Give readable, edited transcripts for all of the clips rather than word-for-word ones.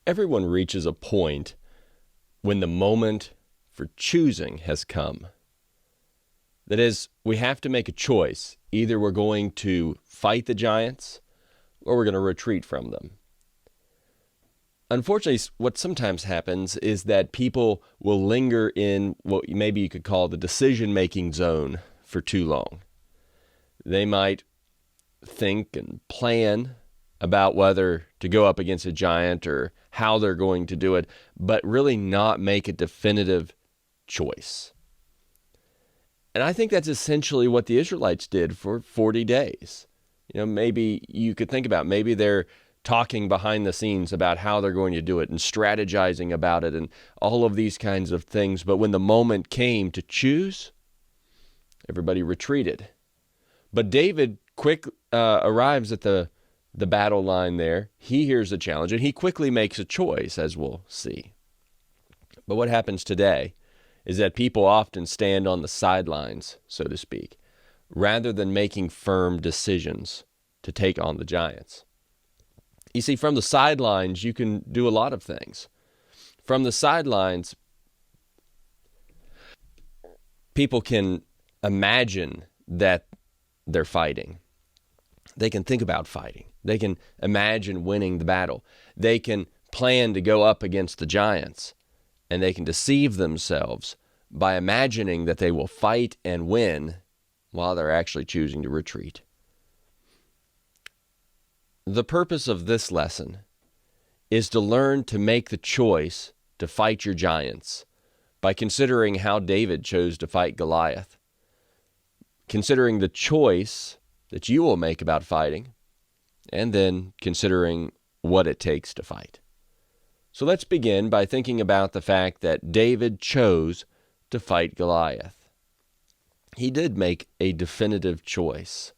Everyone reaches a point when the moment for choosing has come. That is, we have to make a choice. Either we're going to fight the giants or we're going to retreat from them. Unfortunately, what sometimes happens is that people will linger in what maybe you could call the decision-making zone for too long. They might think and plan about whether to go up against a giant or how they're going to do it, but really not make a definitive choice. And I think that's essentially what the Israelites did for 40 days. Maybe you could think about, maybe they're talking behind the scenes about how they're going to do it and strategizing about it and all of these kinds of things. But when the moment came to choose, everybody retreated. But David arrives at the battle line there. He hears the challenge and he quickly makes a choice, as we'll see. But what happens today is that people often stand on the sidelines, so to speak, rather than making firm decisions to take on the giants. You see, from the sidelines, you can do a lot of things. From the sidelines, people can imagine that they're fighting. They can think about fighting. They can imagine winning the battle. They can plan to go up against the giants, and they can deceive themselves by imagining that they will fight and win while they're actually choosing to retreat. The purpose of this lesson is to learn to make the choice to fight your giants by considering how David chose to fight Goliath, considering the choice that you will make about fighting, and then considering what it takes to fight. So let's begin by thinking about the fact that David chose to fight Goliath. He did make a definitive choice,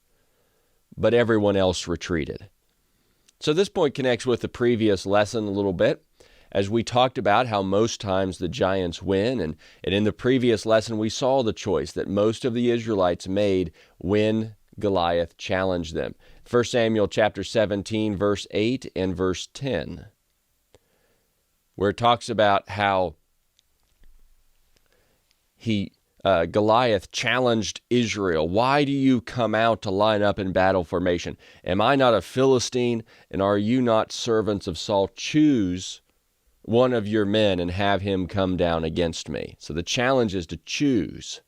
but everyone else retreated. So this point connects with the previous lesson a little bit, as we talked about how most times the giants win, and in the previous lesson we saw the choice that most of the Israelites made when Goliath challenged them. 1 Samuel chapter 17, verse 8 and verse 10, where it talks about how Goliath challenged Israel. Why do you come out to line up in battle formation? Am I not a Philistine, and are you not servants of Saul? Choose one of your men and have him come down against me. So the challenge is to choose.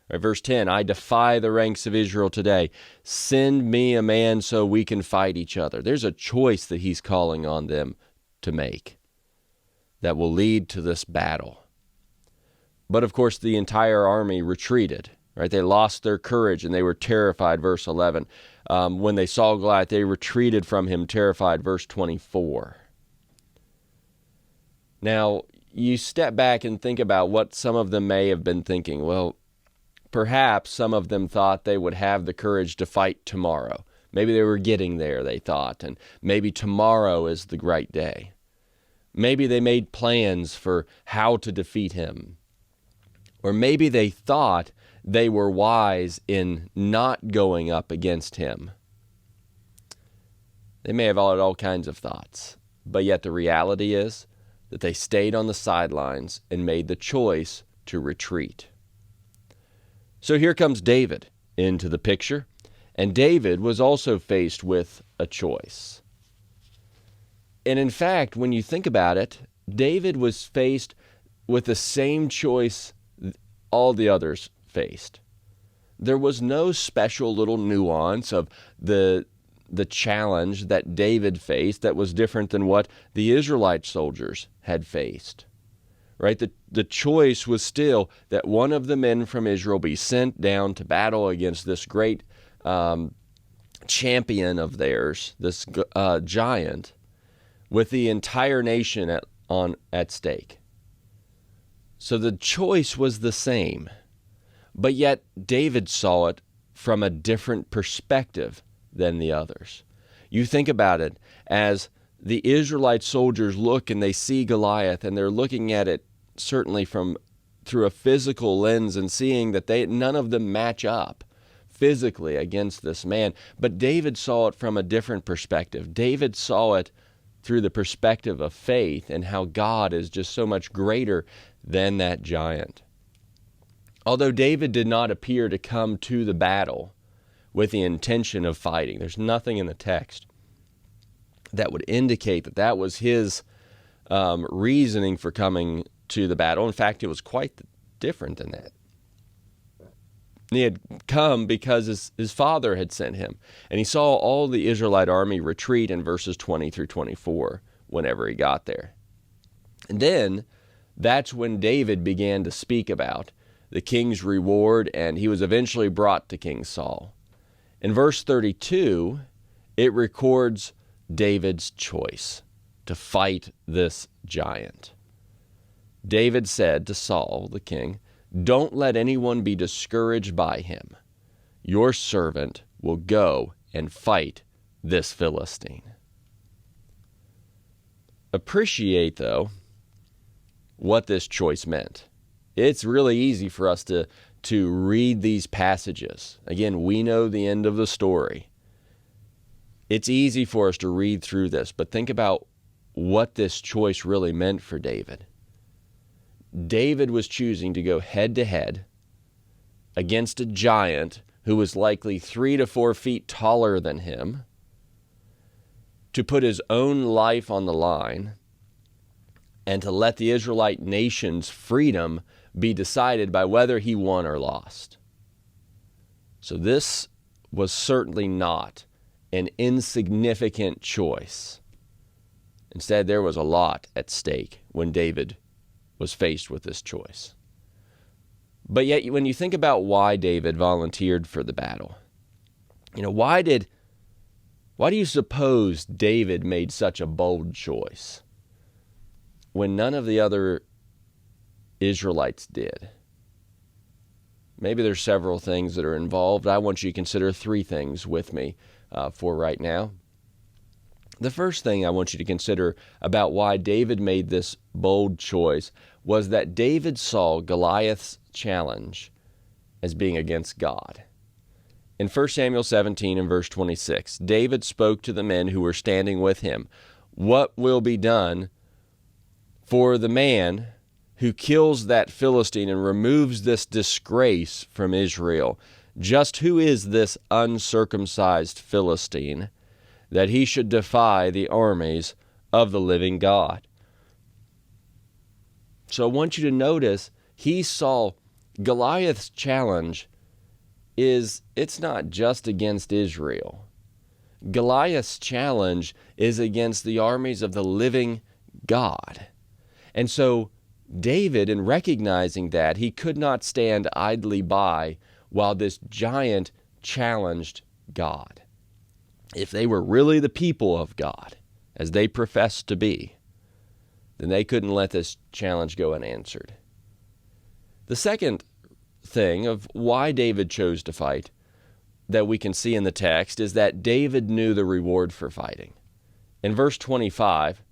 Right, verse 10, I defy the ranks of Israel today. Send me a man so we can fight each other. There's a choice that he's calling on them to make that will lead to this battle. But of course, the entire army retreated, right? They lost their courage and they were terrified, verse 11. When they saw Goliath, they retreated from him, terrified, verse 24. Now, you step back and think about what some of them may have been thinking. Well, perhaps some of them thought they would have the courage to fight tomorrow. Maybe they were getting there, they thought, and maybe tomorrow is the right day. Maybe they made plans for how to defeat him. Or maybe they thought they were wise in not going up against him. They may have had all kinds of thoughts, but yet the reality is that they stayed on the sidelines and made the choice to retreat. So here comes David into the picture, and David was also faced with a choice. And in fact, when you think about it, David was faced with the same choice all the others faced. There was no special little nuance of the challenge that David faced that was different than what the Israelite soldiers had faced. Right? The choice was still that one of the men from Israel be sent down to battle against this great champion of theirs, this giant, with the entire nation at stake. So the choice was the same, but yet David saw it from a different perspective than the others. You think about it as the Israelite soldiers look and they see Goliath, and they're looking at it certainly through a physical lens and seeing that none of them match up physically against this man. But David saw it from a different perspective. David saw it through the perspective of faith and how God is just so much greater than that giant. Although David did not appear to come to the battle with the intention of fighting, there's nothing in the text that would indicate that that was his reasoning for coming to the battle. In fact, it was quite different than that. He had come because his father had sent him, and he saw all the Israelite army retreat in verses 20 through 24 whenever he got there. And then that's when David began to speak about the king's reward, and he was eventually brought to King Saul. In verse 32, it records David's choice to fight this giant. David said to Saul, the king, "Don't let anyone be discouraged by him. Your servant will go and fight this Philistine." Appreciate, though, what this choice meant. It's really easy for us to read these passages. Again, we know the end of the story. It's easy for us to read through this, but think about what this choice really meant for David. David was choosing to go head-to-head against a giant who was likely 3 to 4 feet taller than him, to put his own life on the line, and to let the Israelite nation's freedom be decided by whether he won or lost. So this was certainly not an insignificant choice. Instead, there was a lot at stake when David was faced with this choice. But yet, when you think about why David volunteered for the battle, why do you suppose David made such a bold choice when none of the other Israelites did? Maybe there's several things that are involved. I want you to consider 3 things with me for right now. The first thing I want you to consider about why David made this bold choice was that David saw Goliath's challenge as being against God. In 1 Samuel 17 and verse 26, David spoke to the men who were standing with him, "What will be done for the man who kills that Philistine and removes this disgrace from Israel? Just who is this uncircumcised Philistine, that he should defy the armies of the living God?" So I want you to notice he saw Goliath's challenge it's not just against Israel. Goliath's challenge is against the armies of the living God. And so David, in recognizing that, he could not stand idly by while this giant challenged God. If they were really the people of God, as they professed to be, then they couldn't let this challenge go unanswered. The second thing of why David chose to fight that we can see in the text is that David knew the reward for fighting. In verse 25,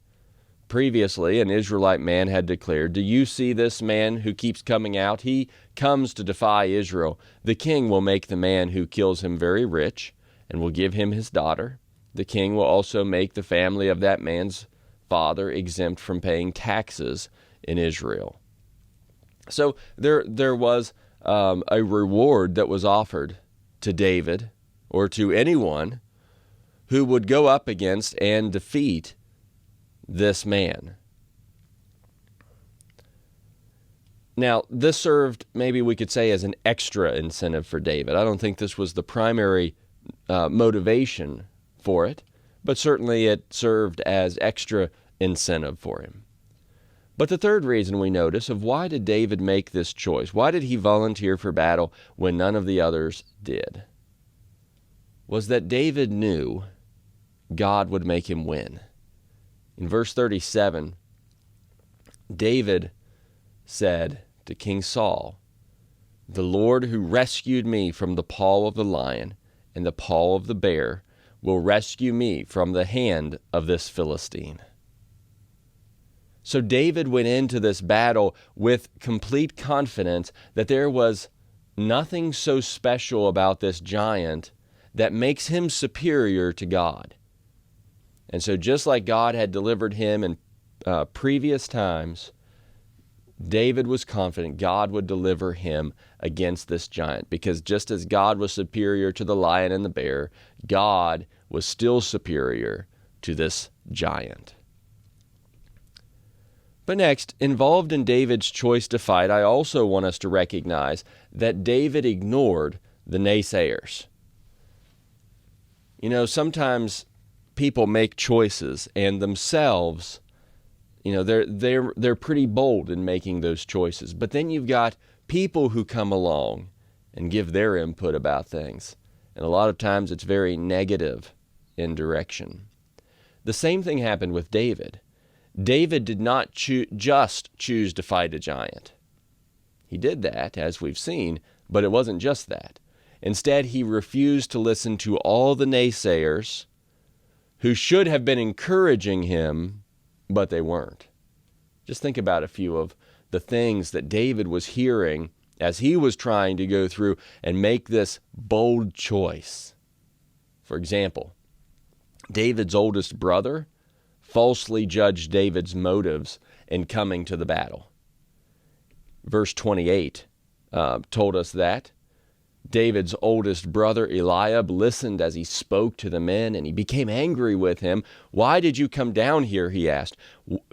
previously an Israelite man had declared, "Do you see this man who keeps coming out? He comes to defy Israel. The king will make the man who kills him very rich and will give him his daughter. The king will also make the family of that man's father exempt from paying taxes in Israel." So there was a reward that was offered to David or to anyone who would go up against and defeat this man. Now, this served, maybe we could say, as an extra incentive for David. I don't think this was the primary motivation for it, but certainly it served as extra incentive for him. But the third reason we notice of why did David make this choice, why did he volunteer for battle when none of the others did, was that David knew God would make him win. In verse 37, David said to King Saul, "The Lord who rescued me from the paw of the lion and the paw of the bear will rescue me from the hand of this Philistine." So David went into this battle with complete confidence that there was nothing so special about this giant that makes him superior to God. And so just like God had delivered him in previous times, David was confident God would deliver him against this giant, because just as God was superior to the lion and the bear, God was still superior to this giant. But next, involved in David's choice to fight, I also want us to recognize that David ignored the naysayers. You know, sometimes people make choices and themselves, you know, they're pretty bold in making those choices. But then you've got people who come along and give their input about things. And a lot of times it's very negative in direction. The same thing happened with David. David did not just choose to fight a giant. He did that, as we've seen, but it wasn't just that. Instead, he refused to listen to all the naysayers who should have been encouraging him, but they weren't. Just think about a few of the things that David was hearing as he was trying to go through and make this bold choice. For example, David's oldest brother falsely judged David's motives in coming to the battle. Verse 28 told us that David's oldest brother Eliab listened as he spoke to the men, and he became angry with him. "Why did you come down here?" he asked.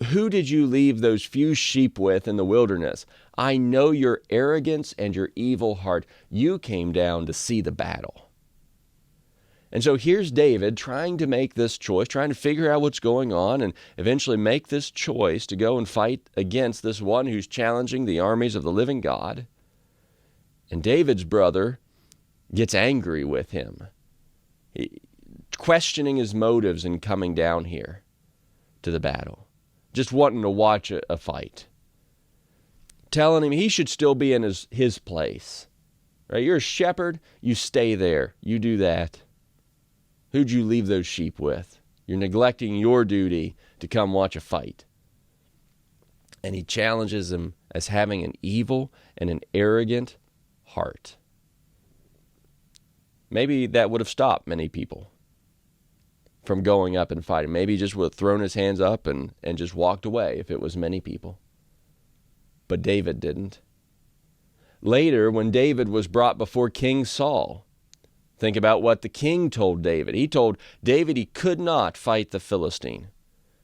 "Who did you leave those few sheep with in the wilderness? I know your arrogance and your evil heart. You came down to see the battle." And so here's David trying to make this choice, trying to figure out what's going on, and eventually make this choice to go and fight against this one who's challenging the armies of the living God. And David's brother gets angry with him, questioning his motives in coming down here to the battle, just wanting to watch a fight, telling him he should still be in his place. Right? You're a shepherd, you stay there, you do that. Who'd you leave those sheep with? You're neglecting your duty to come watch a fight. And he challenges him as having an evil and an arrogant heart. Maybe that would have stopped many people from going up and fighting. Maybe he just would have thrown his hands up and just walked away if it was many people. But David didn't. Later, when David was brought before King Saul, think about what the king told David. He told David he could not fight the Philistine.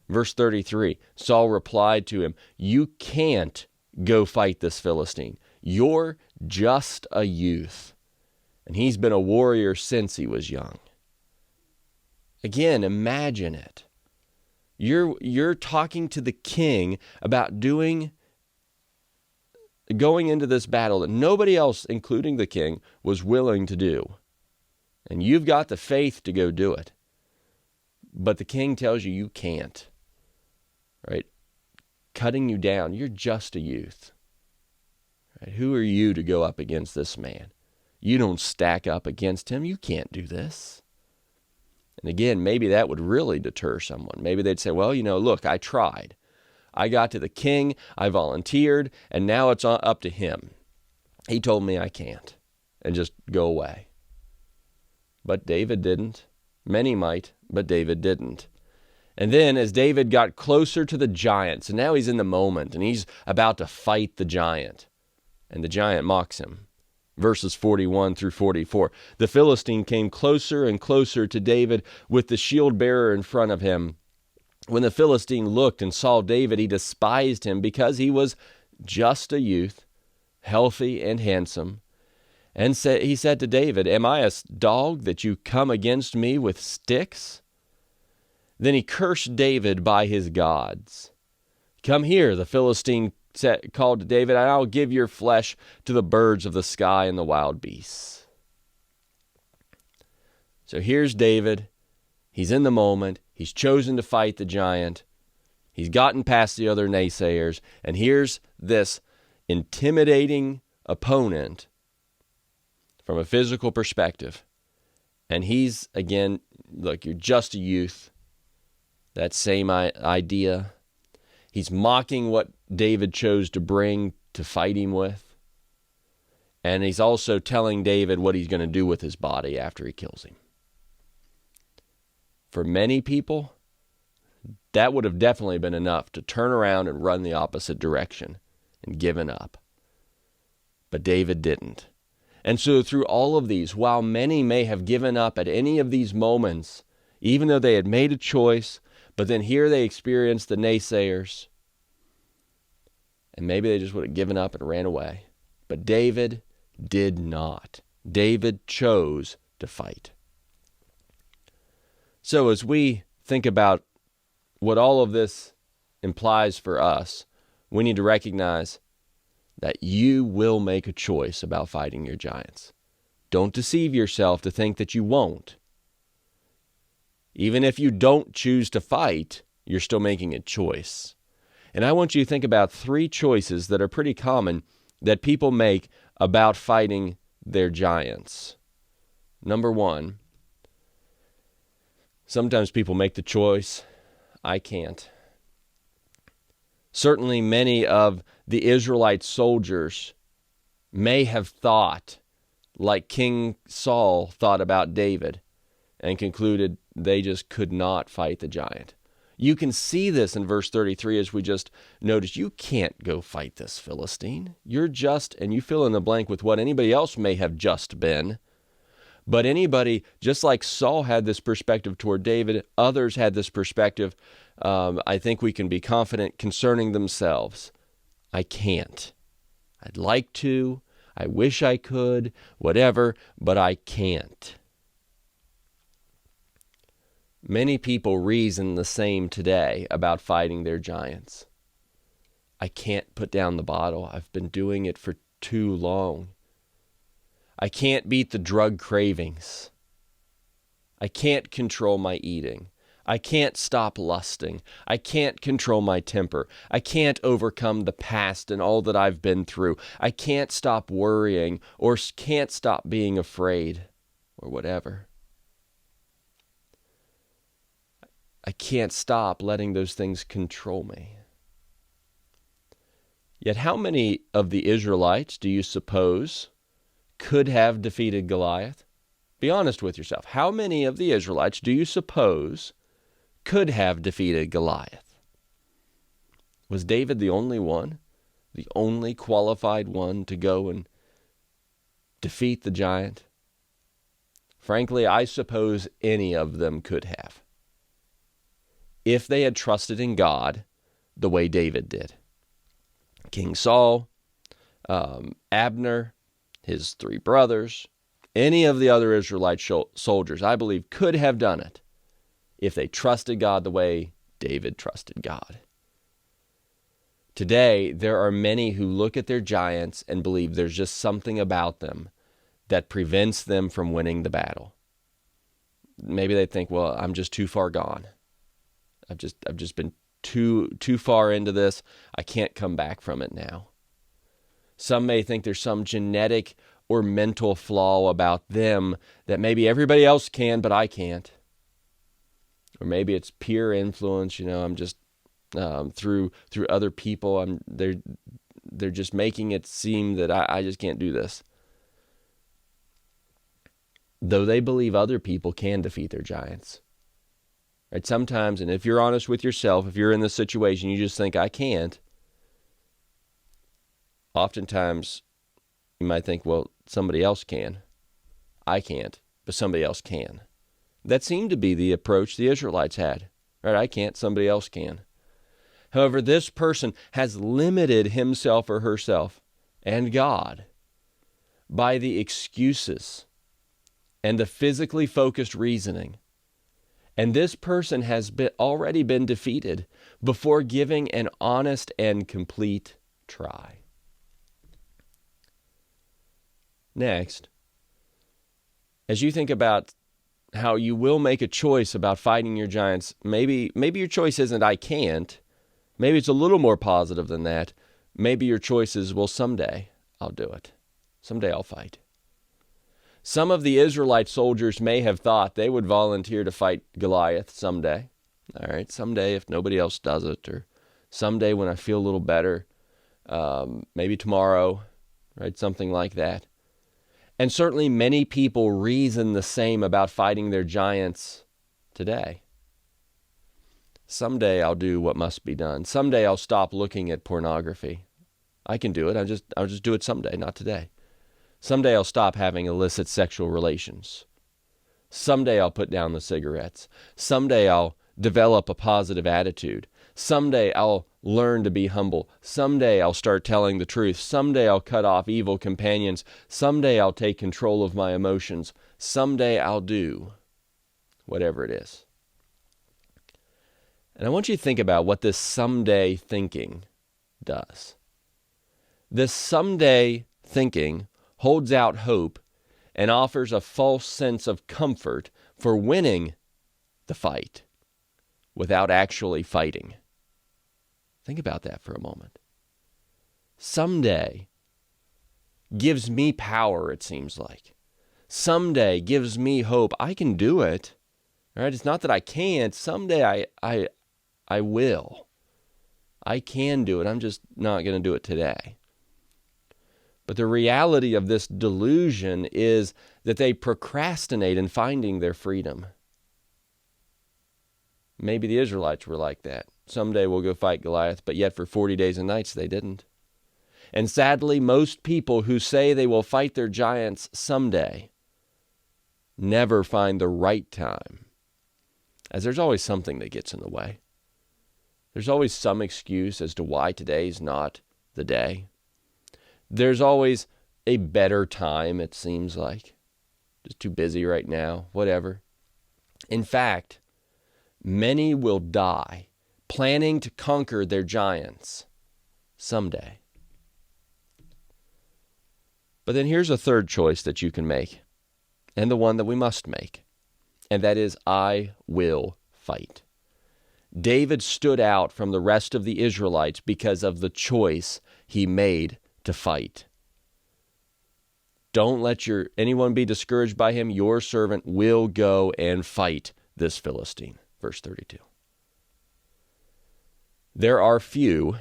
Verse 33, Saul replied to him, "You can't go fight this Philistine. You're just a youth, and he's been a warrior since he was young." Again, imagine it. You're talking to the king about going into this battle that nobody else, including the king, was willing to do. And you've got the faith to go do it. But the king tells you can't. Right? Cutting you down. You're just a youth. Right? Who are you to go up against this man? You don't stack up against him. You can't do this. And again, maybe that would really deter someone. Maybe they'd say, well, look, I tried. I got to the king, I volunteered, and now it's up to him. He told me I can't. And just go away. But David didn't. Many might, but David didn't. And then as David got closer to the giant, so now he's in the moment, and he's about to fight the giant. And the giant mocks him. Verses 41 through 44. The Philistine came closer and closer to David with the shield bearer in front of him. When the Philistine looked and saw David, he despised him because he was just a youth, healthy and handsome. And he said to David, "Am I a dog that you come against me with sticks?" Then he cursed David by his gods. "Come here," the Philistine called to David, "and I'll give your flesh to the birds of the sky and the wild beasts." So here's David. He's in the moment. He's chosen to fight the giant. He's gotten past the other naysayers. And here's this intimidating opponent from a physical perspective. And he's, again, look, you're just a youth. That same idea. He's mocking what David chose to bring to fight him with. And he's also telling David what he's going to do with his body after he kills him. For many people, That would have definitely been enough to turn around and run the opposite direction and given up. But David didn't. And so through all of these, while many may have given up at any of these moments, even though they had made a choice, but then here they experienced the naysayers, and maybe they just would have given up and ran away. But David did not. David chose to fight. So as we think about what all of this implies for us, we need to recognize that you will make a choice about fighting your giants. Don't deceive yourself to think that you won't. Even if you don't choose to fight, you're still making a choice. And I want you to think about 3 choices that are pretty common that people make about fighting their giants. Number 1, sometimes people make the choice, I can't. Certainly many of the Israelite soldiers may have thought like King Saul thought about David and concluded they just could not fight the giant. You can see this in verse 33 as we just noticed. You can't go fight this Philistine. You're just, and you fill in the blank with what anybody else may have just been. But anybody, just like Saul had this perspective toward David, others had this perspective, I think we can be confident concerning themselves. I can't. I'd like to. I wish I could. Whatever, but I can't. Many people reason the same today about fighting their giants. I can't put down the bottle. I've been doing it for too long. I can't beat the drug cravings. I can't control my eating. I can't stop lusting. I can't control my temper. I can't overcome the past and all that I've been through. I can't stop worrying or can't stop being afraid or whatever. I can't stop letting those things control me. Yet how many of the Israelites do you suppose could have defeated Goliath? Be honest with yourself. How many of the Israelites do you suppose could have defeated Goliath? Was David the only one, the only qualified one to go and defeat the giant? Frankly, I suppose any of them could have, if they had trusted in God the way David did. King Saul, Abner, his 3 brothers, any of the other Israelite soldiers, I believe, could have done it if they trusted God the way David trusted God. Today, there are many who look at their giants and believe there's just something about them that prevents them from winning the battle. Maybe they think, well, I'm just too far gone. I've just been too far into this. I can't come back from it now. Some may think there's some genetic or mental flaw about them that maybe everybody else can, but I can't. Or maybe it's peer influence. I'm just through other people. They're just making it seem that I just can't do this. Though they believe other people can defeat their giants. Right? Sometimes, and if you're honest with yourself, if you're in this situation, you just think, I can't. Oftentimes, you might think, well, somebody else can. I can't, but somebody else can. That seemed to be the approach the Israelites had. Right? I can't, somebody else can. However, this person has limited himself or herself and God by the excuses and the physically focused reasoning. And this person has already been defeated before giving an honest and complete try. Next, as you think about how you will make a choice about fighting your giants, maybe your choice isn't I can't. Maybe it's a little more positive than that. Maybe your choice is, well, someday I'll do it. Someday I'll fight. Some of the Israelite soldiers may have thought they would volunteer to fight Goliath someday. All right, someday if nobody else does it, or someday when I feel a little better, maybe tomorrow, right? Something like that. And certainly many people reason the same about fighting their giants today. Someday I'll do what must be done. Someday I'll stop looking at pornography. I can do it. I'll just do it someday, not today. Someday I'll stop having illicit sexual relations. Someday I'll put down the cigarettes. Someday I'll develop a positive attitude. Someday I'll learn to be humble. Someday I'll start telling the truth. Someday I'll cut off evil companions. Someday I'll take control of my emotions. Someday I'll do whatever it is. And I want you to think about what this someday thinking does. This someday thinking holds out hope and offers a false sense of comfort for winning the fight without actually fighting. Think about that for a moment. Someday gives me power, it seems like. Someday gives me hope. I can do it. All right? It's not that I can't. Someday I will. I can do it. I'm just not going to do it today. But the reality of this delusion is that they procrastinate in finding their freedom. Maybe the Israelites were like that. Someday we'll go fight Goliath, but yet for 40 days and nights they didn't. And sadly, most people who say they will fight their giants someday never find the right time, as there's always something that gets in the way. There's always some excuse as to why today's not the day. There's always a better time, it seems like. Just too busy right now, whatever. In fact, many will die planning to conquer their giants someday. But then here's a third choice that you can make, and the one that we must make, and that is, I will fight. David stood out from the rest of the Israelites because of the choice he made to fight. Don't let anyone be discouraged by him. Your servant will go and fight this Philistine. Verse 32. There are few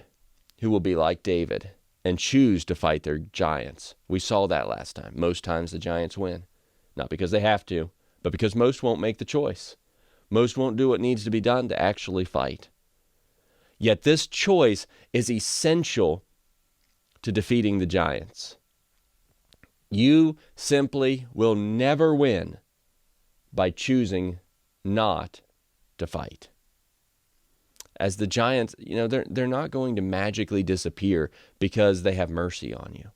who will be like David and choose to fight their giants. We saw that last time. Most times the giants win. Not because they have to, but because most won't make the choice. Most won't do what needs to be done to actually fight. Yet this choice is essential to defeating the giants. You simply will never win by choosing not to fight. As the giants, they're not going to magically disappear because they have mercy on you.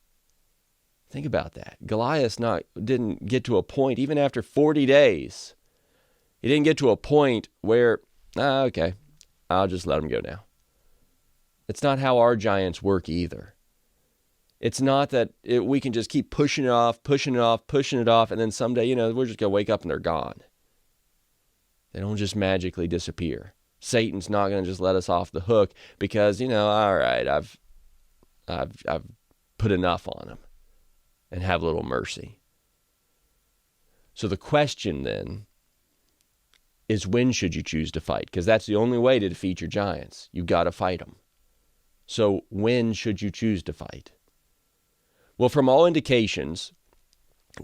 Think about that. Goliath didn't get to a point, even after 40 days, he didn't get to a point where, okay, I'll just let him go now. It's not how our giants work either. It's not that we can just keep pushing it off, and then someday, we're just going to wake up and they're gone. They don't just magically disappear. Satan's not going to just let us off the hook because, all right, I've put enough on him and have a little mercy. So the question then is, when should you choose to fight? Because that's the only way to defeat your giants. You've got to fight them. So when should you choose to fight? Well, from all indications,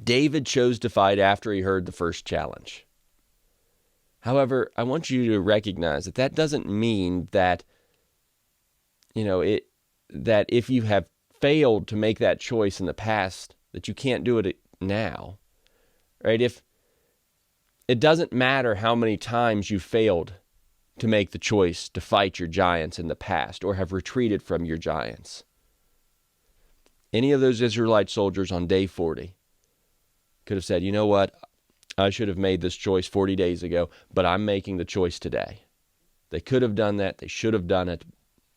David chose to fight after he heard the first challenge. However, I want you to recognize that doesn't mean that, that if you have failed to make that choice in the past, that you can't do it now, right? If it doesn't matter how many times you failed to make the choice to fight your giants in the past or have retreated from your giants. Any of those Israelite soldiers on day 40 could have said, you know what? I should have made this choice 40 days ago, but I'm making the choice today. They could have done that. They should have done it,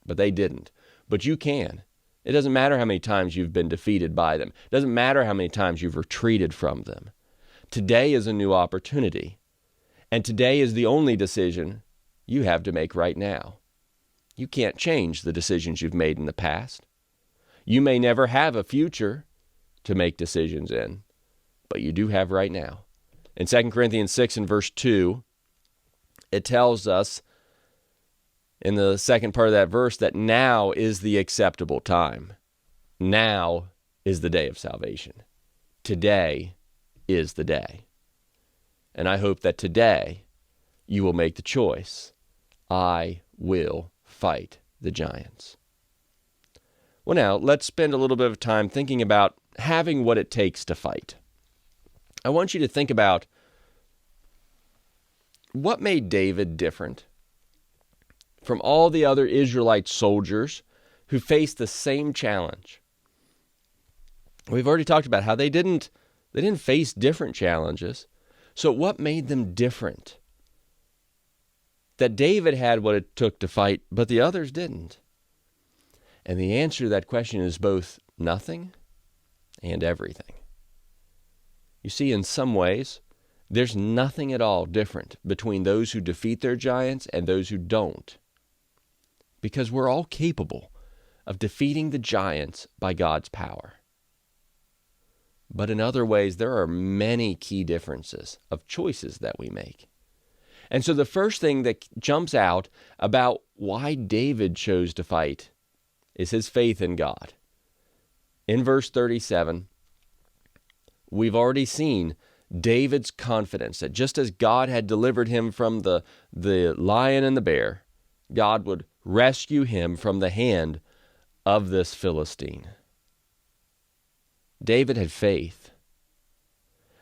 but they didn't. But you can. It doesn't matter how many times you've been defeated by them. It doesn't matter how many times you've retreated from them. Today is a new opportunity, and today is the only decision you have to make right now. You can't change the decisions you've made in the past. You may never have a future to make decisions in, but you do have right now. In 2 Corinthians 6 and verse 2, it tells us in the second part of that verse that now is the acceptable time. Now is the day of salvation. Today is the day. And I hope that today you will make the choice. I will fight the giants. Well, now, let's spend a little bit of time thinking about having what it takes to fight. I want you to think about what made David different from all the other Israelite soldiers who faced the same challenge. We've already talked about how they didn't face different challenges. So what made them different? That David had what it took to fight, but the others didn't. And the answer to that question is both nothing and everything. You see, in some ways, there's nothing at all different between those who defeat their giants and those who don't. Because we're all capable of defeating the giants by God's power. But in other ways, there are many key differences of choices that we make. And so the first thing that jumps out about why David chose to fight is his faith in God. In verse 37, we've already seen David's confidence that just as God had delivered him from the lion and the bear, God would rescue him from the hand of this Philistine. David had faith.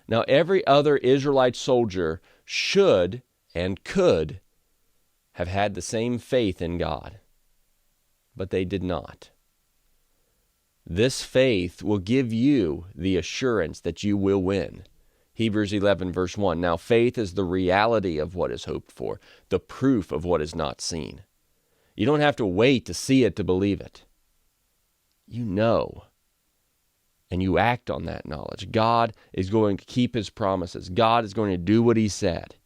Now, every other Israelite soldier should and could have had the same faith in God, but they did not. This faith will give you the assurance that you will win. Hebrews 11, verse 1. Now, faith is the reality of what is hoped for, the proof of what is not seen. You don't have to wait to see it to believe it. You know, and you act on that knowledge. God is going to keep his promises. God is going to do what he said.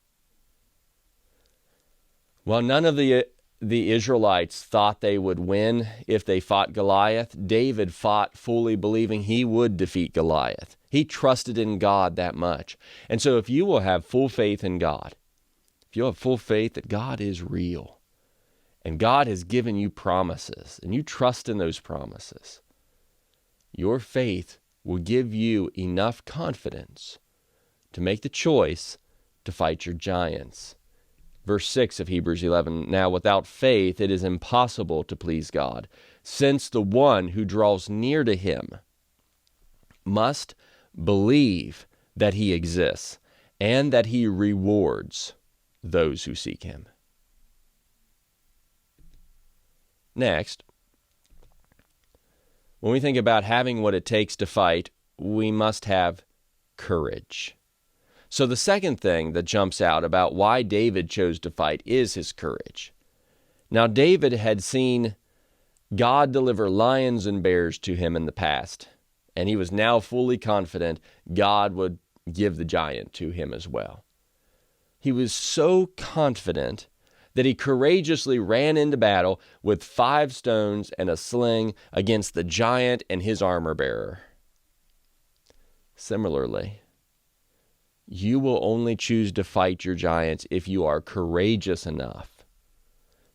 While none of the Israelites thought they would win if they fought Goliath, David fought fully believing he would defeat Goliath. He trusted in God that much. And so if you will have full faith in God, if you'll have full faith that God is real, and God has given you promises, and you trust in those promises, your faith will give you enough confidence to make the choice to fight your giants. Verse 6 of Hebrews 11, now without faith it is impossible to please God, since the one who draws near to him must believe that he exists and that he rewards those who seek him. Next, when we think about having what it takes to fight, we must have courage. So the second thing that jumps out about why David chose to fight is his courage. Now, David had seen God deliver lions and bears to him in the past, and he was now fully confident God would give the giant to him as well. He was so confident that he courageously ran into battle with 5 stones and a sling against the giant and his armor bearer. Similarly, you will only choose to fight your giants if you are courageous enough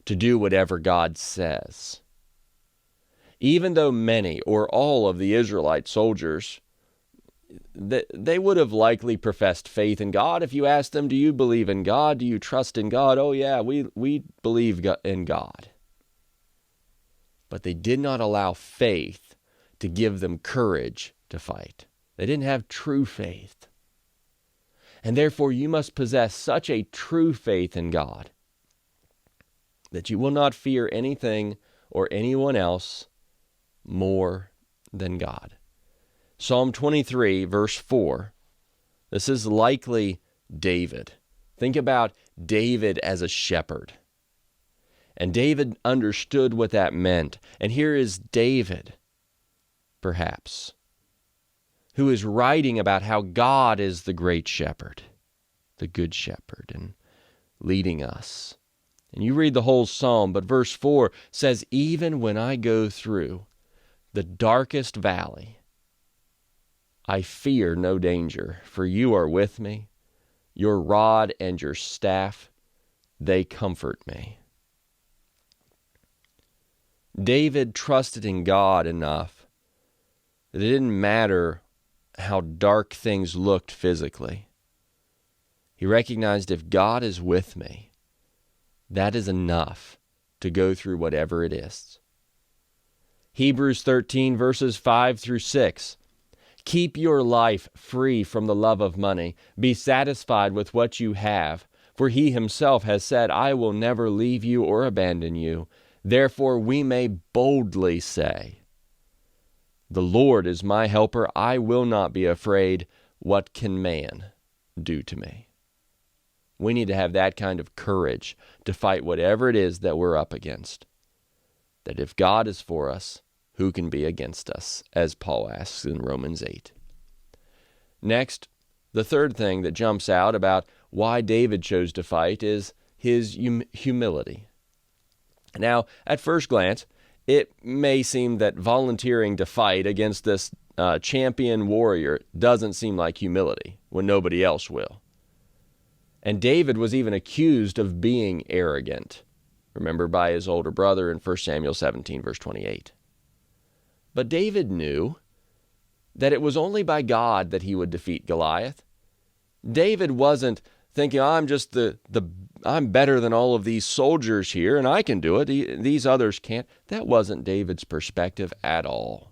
to do whatever God says. Even though many or all of the Israelite soldiers, they would have likely professed faith in God. If you asked them, do you believe in God? Do you trust in God? Oh yeah, we believe in God. But they did not allow faith to give them courage to fight. They didn't have true faith. And therefore you must possess such a true faith in God that you will not fear anything or anyone else more than God. Psalm 23, verse 4. This is likely David. Think about David as a shepherd. And David understood what that meant. And here is David, perhaps, who is writing about how God is the great shepherd, the good shepherd, and leading us. And you read the whole psalm, but verse 4 says, even when I go through the darkest valley, I fear no danger, for you are with me. Your rod and your staff, they comfort me. David trusted in God enough that it didn't matter how dark things looked physically. He recognized if God is with me, That is enough to go through whatever it is. Hebrews 13, verses 5 through 6. Keep your life free from the love of money. Be satisfied with what you have, for he himself has said, I will never leave you or abandon you. Therefore we may boldly say, the Lord is my helper. I will not be afraid. What can man do to me? We need to have that kind of courage to fight whatever it is that we're up against. That if God is for us, who can be against us, as Paul asks in Romans 8. Next, the third thing that jumps out about why David chose to fight is his humility. Now, at first glance, it may seem that volunteering to fight against this champion warrior doesn't seem like humility when nobody else will. And David was even accused of being arrogant, remember, by his older brother in 1 Samuel 17, verse 28. But David knew that it was only by God that he would defeat Goliath. David wasn't thinking, I'm better than all of these soldiers here, and I can do it. These others can't. That wasn't David's perspective at all.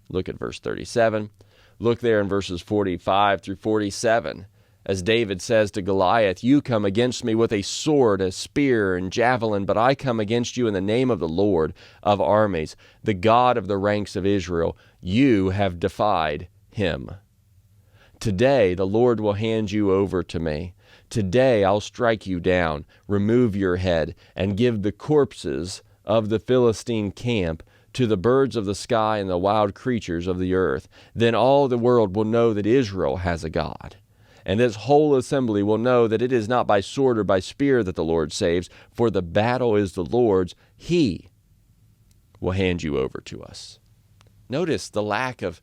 Look at verse 37. Look there in verses 45 through 47. As David says to Goliath, you come against me with a sword, a spear, and javelin, but I come against you in the name of the Lord of armies, the God of the ranks of Israel. You have defied him. Today the Lord will hand you over to me. Today I'll strike you down, remove your head, and give the corpses of the Philistine camp to the birds of the sky and the wild creatures of the earth. Then all the world will know that Israel has a God. And this whole assembly will know that it is not by sword or by spear that the Lord saves, for the battle is the Lord's. He will hand you over to us. Notice the lack of,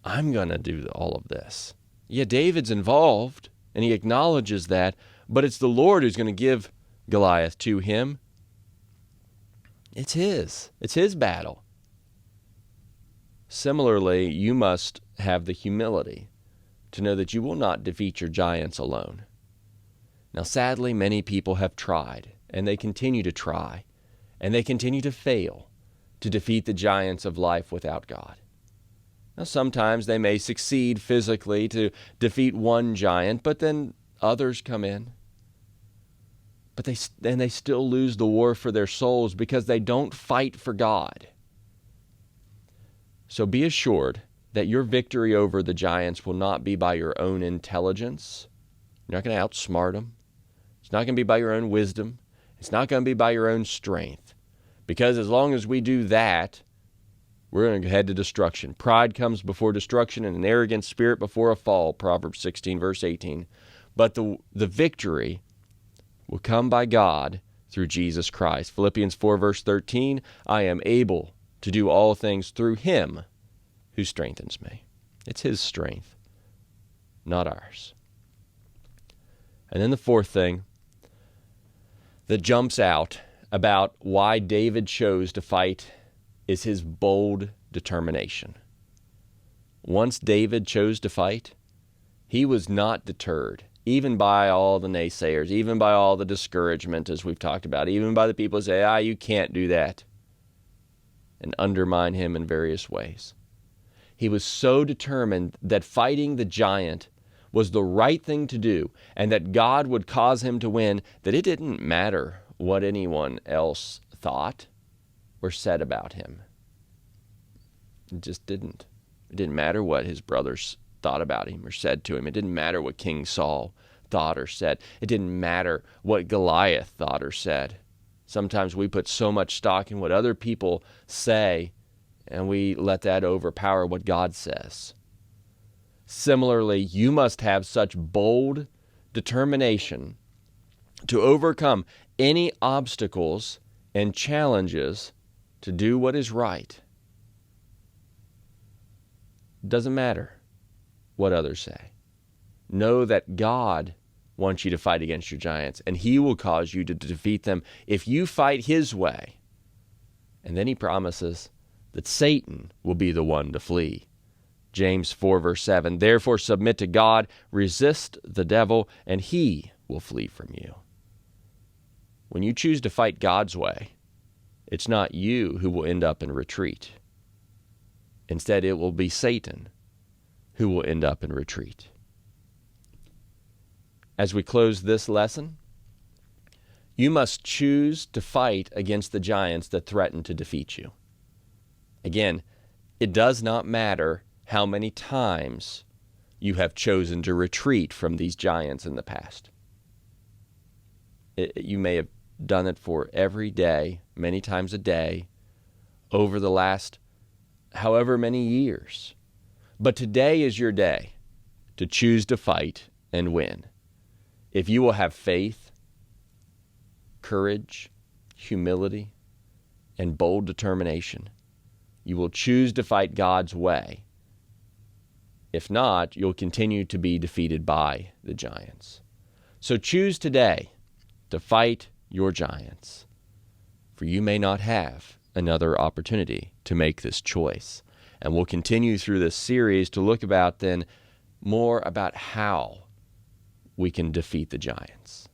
I'm going to do all of this. Yeah, David's involved, and he acknowledges that, but it's the Lord who's going to give Goliath to him. It's his battle. Similarly, you must have the humility to know that you will not defeat your giants alone. Now, sadly, many people have tried, and they continue to try, and they continue to fail to defeat the giants of life without God. Now, sometimes they may succeed physically to defeat one giant, but then others come in. But they still lose the war for their souls because they don't fight for God. So be assured that your victory over the giants will not be by your own intelligence. You're not going to outsmart them. It's not going to be by your own wisdom. It's not going to be by your own strength. Because as long as we do that, we're going to head to destruction. Pride comes before destruction and an arrogant spirit before a fall, Proverbs 16, verse 18. But the victory will come by God through Jesus Christ. Philippians 4, verse 13, I am able to do all things through him who strengthens me. It's his strength, not ours. And then the fourth thing that jumps out about why David chose to fight is his bold determination. Once David chose to fight, he was not deterred, even by all the naysayers, even by all the discouragement, as we've talked about, even by the people who say, you can't do that, and undermine him in various ways. He was so determined that fighting the giant was the right thing to do and that God would cause him to win, that it didn't matter what anyone else thought or said about him. It just didn't. It didn't matter what his brothers thought about him or said to him. It didn't matter what King Saul thought or said. It didn't matter what Goliath thought or said. Sometimes we put so much stock in what other people say, and we let that overpower what God says. Similarly, you must have such bold determination to overcome any obstacles and challenges to do what is right. Doesn't matter what others say. Know that God wants you to fight against your giants, and he will cause you to defeat them if you fight his way. And then he promises that Satan will be the one to flee. James 4, verse 7, therefore submit to God, resist the devil, and he will flee from you. When you choose to fight God's way, it's not you who will end up in retreat. Instead, it will be Satan who will end up in retreat. As we close this lesson, you must choose to fight against the giants that threaten to defeat you. Again, it does not matter how many times you have chosen to retreat from these giants in the past. You may have done it for every day, many times a day, over the last however many years. But today is your day to choose to fight and win. If you will have faith, courage, humility, and bold determination, you will choose to fight God's way. If not, you'll continue to be defeated by the giants. So choose today to fight your giants, for you may not have another opportunity to make this choice. And we'll continue through this series to look about then more about how we can defeat the giants.